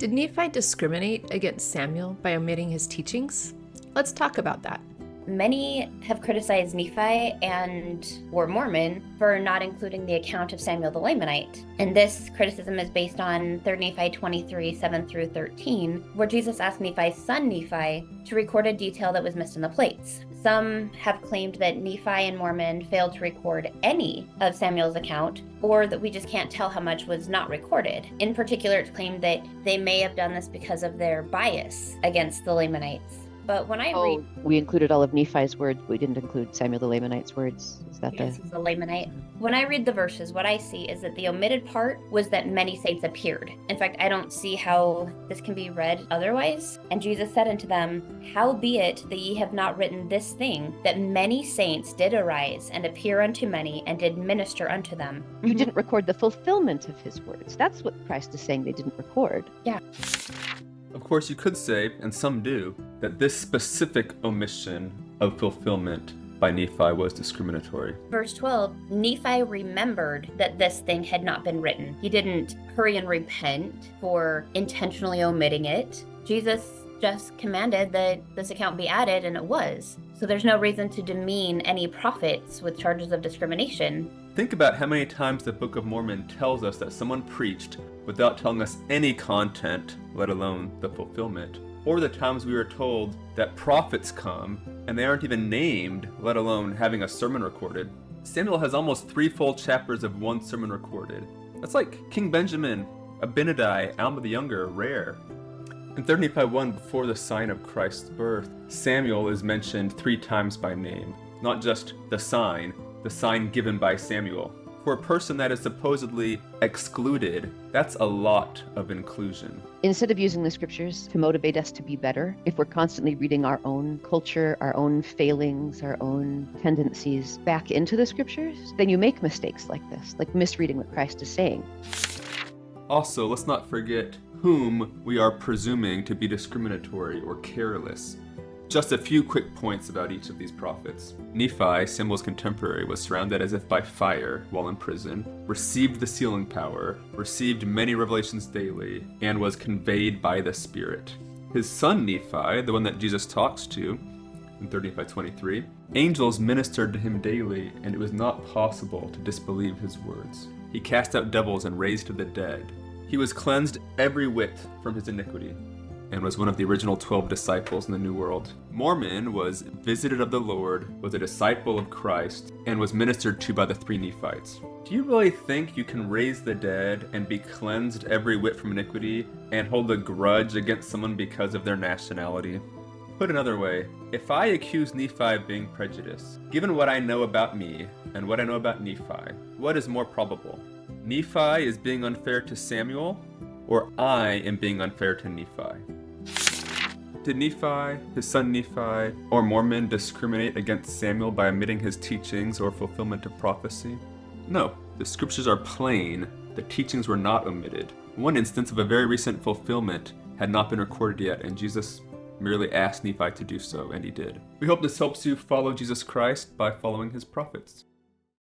Did Nephi discriminate against Samuel by omitting his teachings? Let's talk about that. Many have criticized Nephi or Mormon for not including the account of Samuel the Lamanite. And this criticism is based on 3 Nephi 23, 7 through 13, where Jesus asked Nephi's son Nephi to record a detail that was missed in the plates. Some have claimed that Nephi and Mormon failed to record any of Samuel's account, or that we just can't tell how much was not recorded. In particular, it's claimed that they may have done this because of their bias against the Lamanites. But when I read... we included all of Nephi's words, we didn't include Samuel the Lamanite's words. Is that Yes, he's a Lamanite. When I read the verses, what I see is that the omitted part was that many saints appeared. In fact, I don't see how this can be read otherwise. And Jesus said unto them, Howbeit that ye have not written this thing, that many saints did arise and appear unto many, and did minister unto them. You didn't record the fulfillment of his words. That's what Christ is saying they didn't record. Yeah. Of course, you could say, and some do, that this specific omission of fulfillment by Nephi was discriminatory. Verse 12, Nephi remembered that this thing had not been written. He didn't hurry and repent for intentionally omitting it. Jesus just commanded that this account be added, and it was. So there's no reason to demean any prophets with charges of discrimination. Think about how many times the Book of Mormon tells us that someone preached without telling us any content, let alone the fulfillment. Or the times we were told that prophets come and they aren't even named, let alone having a sermon recorded. Samuel has almost 3 full chapters of one sermon recorded. That's like King Benjamin, Abinadi, Alma the Younger, rare. In 3 Nephi 1, before the sign of Christ's birth, Samuel is mentioned 3 times by name, not just the sign given by Samuel. For a person that is supposedly excluded, that's a lot of inclusion. Instead of using the scriptures to motivate us to be better, if we're constantly reading our own culture, our own failings, our own tendencies back into the scriptures, then you make mistakes like this, like misreading what Christ is saying. Also, let's not forget whom we are presuming to be discriminatory or careless. Just a few quick points about each of these prophets. Nephi, Samuel's contemporary, was surrounded as if by fire while in prison, received the sealing power, received many revelations daily, and was conveyed by the Spirit. His son Nephi, the one that Jesus talks to in 3 Nephi 23, angels ministered to him daily, and it was not possible to disbelieve his words. He cast out devils and raised the dead. He was cleansed every whit from his iniquity, and was one of the original 12 disciples in the New World. Mormon was visited of the Lord, was a disciple of Christ, and was ministered to by the 3 Nephites. Do you really think you can raise the dead and be cleansed every whit from iniquity and hold a grudge against someone because of their nationality? Put another way, if I accuse Nephi of being prejudiced, given what I know about me and what I know about Nephi, what is more probable? Nephi is being unfair to Samuel, or I am being unfair to Nephi? Did Nephi, his son Nephi, or Mormon discriminate against Samuel by omitting his teachings or fulfillment of prophecy? No, the scriptures are plain. The teachings were not omitted. One instance of a very recent fulfillment had not been recorded yet, and Jesus merely asked Nephi to do so, and he did. We hope this helps you follow Jesus Christ by following his prophets.